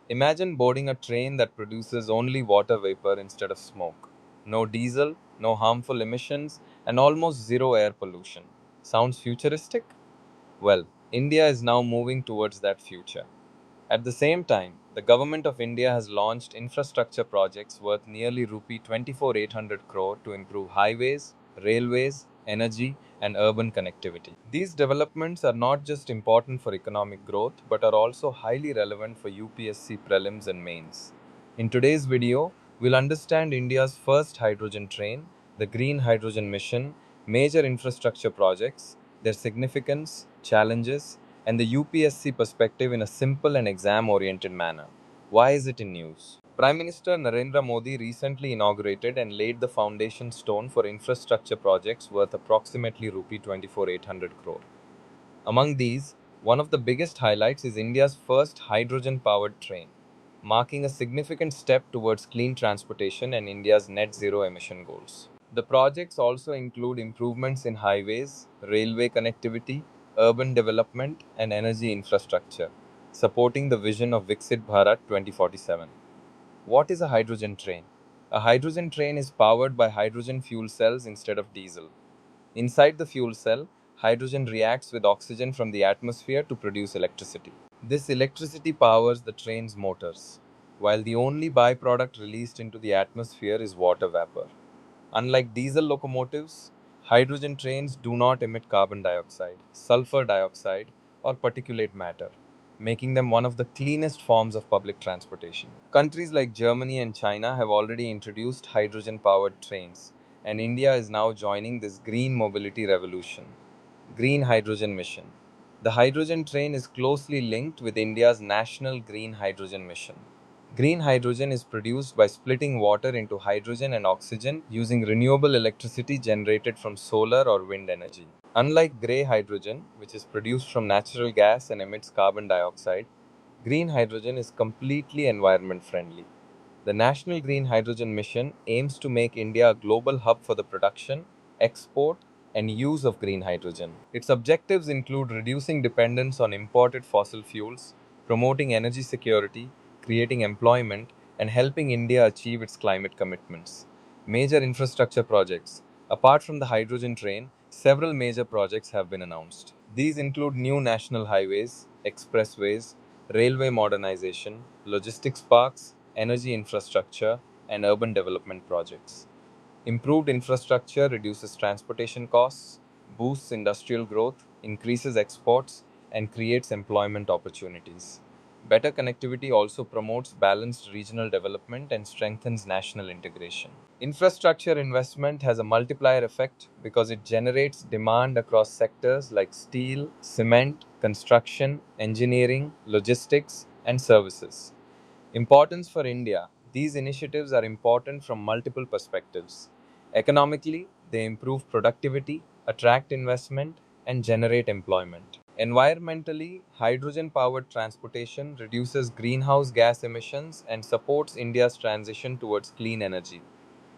Imagine boarding a train that produces only water vapor instead of smoke. No diesel, no harmful emissions, and almost zero air pollution. Sounds futuristic? Well, India is now moving towards that future. At the same time, the Government of India has launched infrastructure projects worth nearly rupee 24,800 crore to improve highways, railways, energy, and urban connectivity. These developments are not just important for economic growth but are also highly relevant for UPSC Prelims and Mains. In today's video, we'll understand India's first hydrogen train, the Green Hydrogen Mission, major infrastructure projects, their significance, challenges, and the UPSC perspective in a simple and exam oriented manner. Why is it in news? Prime Minister Narendra Modi recently inaugurated and laid the foundation stone for infrastructure projects worth approximately rupee 24,800 crore. Among these, one of the biggest highlights is India's first hydrogen powered train, marking a significant step towards clean transportation and India's net zero emission goals. The projects also include improvements in highways, railway connectivity, urban development, and energy infrastructure, supporting the vision of Viksit Bharat 2047. What is a hydrogen train? A hydrogen train is powered by hydrogen fuel cells instead of diesel. Inside the fuel cell, hydrogen reacts with oxygen from the atmosphere to produce electricity. This electricity powers the train's motors, while the only byproduct released into the atmosphere is water vapor. Unlike diesel locomotives, hydrogen trains do not emit carbon dioxide, sulfur dioxide, or particulate matter, making them one of the cleanest forms of public transportation. Countries like Germany and China have already introduced hydrogen powered trains, and India is now joining this green mobility revolution. Green Hydrogen Mission. The hydrogen train is closely linked with India's National Green Hydrogen Mission. Green hydrogen is produced by splitting water into hydrogen and oxygen using renewable electricity generated from solar or wind energy. Unlike grey hydrogen, which is produced from natural gas and emits carbon dioxide, green hydrogen is completely environment friendly. The National Green Hydrogen Mission aims to make India a global hub for the production, export, and use of green hydrogen. Its objectives include reducing dependence on imported fossil fuels, promoting energy security, creating employment, and helping India achieve its climate commitments. Major infrastructure projects. Apart from the hydrogen train, several major projects have been announced. These include new national highways, expressways, railway modernization, logistics parks, energy infrastructure, and urban development projects. Improved infrastructure reduces transportation costs, boosts industrial growth, increases exports, and creates employment opportunities. Better connectivity also promotes balanced regional development and strengthens national integration. Infrastructure investment has a multiplier effect because it generates demand across sectors like steel, cement, construction, engineering, logistics, and services. Importance for India. These initiatives are important from multiple perspectives. Economically, they improve productivity, attract investment, and generate employment. Environmentally, hydrogen powered transportation reduces greenhouse gas emissions and supports India's transition towards clean energy.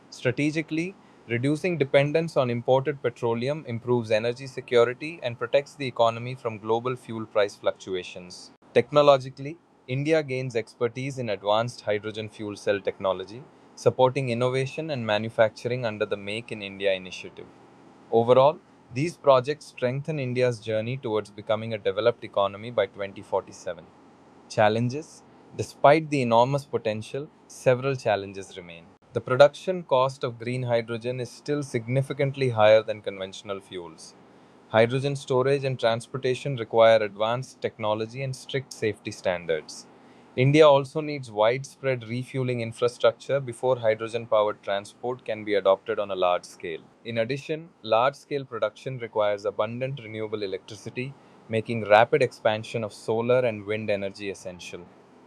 Strategically, reducing dependence on imported petroleum improves energy security and protects the economy from global fuel price fluctuations. Technologically, India gains expertise in advanced hydrogen fuel cell technology, supporting innovation and manufacturing under the Make in India initiative. Overall, these projects strengthen India's journey towards becoming a developed economy by 2047. Challenges. Despite the enormous potential, several challenges remain. The production cost of green hydrogen is still significantly higher than conventional fuels. Hydrogen storage and transportation require advanced technology and strict safety standards. India also needs widespread refueling infrastructure before hydrogen powered transport can be adopted on a large scale. In addition, large scale production requires abundant renewable electricity, making rapid expansion of solar and wind energy essential.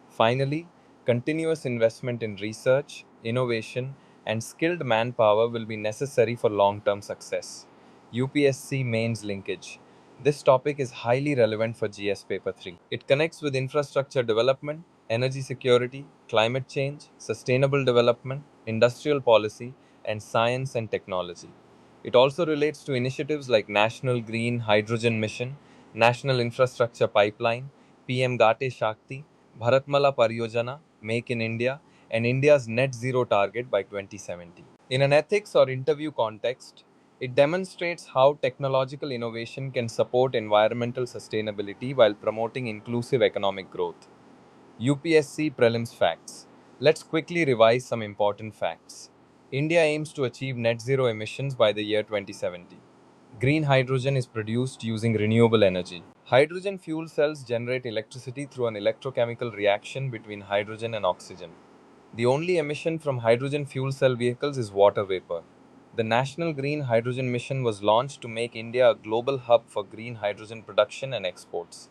Finally, continuous investment in research, innovation, and skilled manpower will be necessary for long term success. UPSC Mains Linkage. This topic is highly relevant for GS Paper 3. It connects with infrastructure development, energy security, climate change, sustainable development, industrial policy, and science and technology. It also relates to initiatives like National Green Hydrogen Mission, National Infrastructure Pipeline, PM Gate Shakti, Bharatmala Pariyojana, Make in India, and India's net zero target by 2070. In an ethics or interview context, it demonstrates how technological innovation can support environmental sustainability while promoting inclusive economic growth. UPSC Prelims Facts. Let's quickly revise some important facts. India aims to achieve net zero emissions by the year 2070. Green hydrogen is produced using renewable energy. Hydrogen fuel cells generate electricity through an electrochemical reaction between hydrogen and oxygen. The only emission from hydrogen fuel cell vehicles is water vapor. The National Green Hydrogen Mission was launched to make India a global hub for green hydrogen production and exports.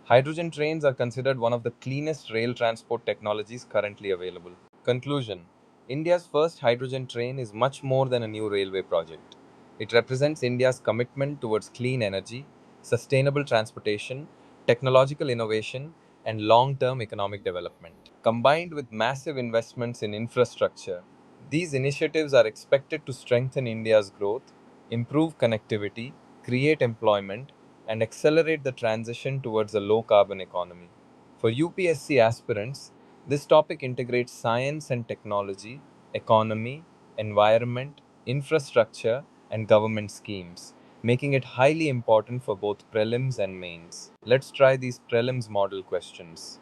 Hydrogen trains are considered one of the cleanest rail transport technologies currently available. Conclusion: India's first hydrogen train is much more than a new railway project. It represents India's commitment towards clean energy, sustainable transportation, technological innovation, and long term economic development. Combined with massive investments in infrastructure, these initiatives are expected to strengthen India's growth, improve connectivity, create employment, and accelerate the transition towards a low carbon economy. For UPSC aspirants, this topic integrates science and technology, economy, environment, infrastructure, and government schemes, making it highly important for both prelims and mains. Let's try these prelims model questions.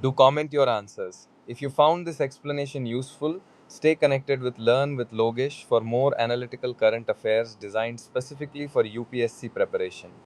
Do comment your answers. If you found this explanation useful, stay connected with Learn with Logesh for more analytical current affairs designed specifically for UPSC preparation.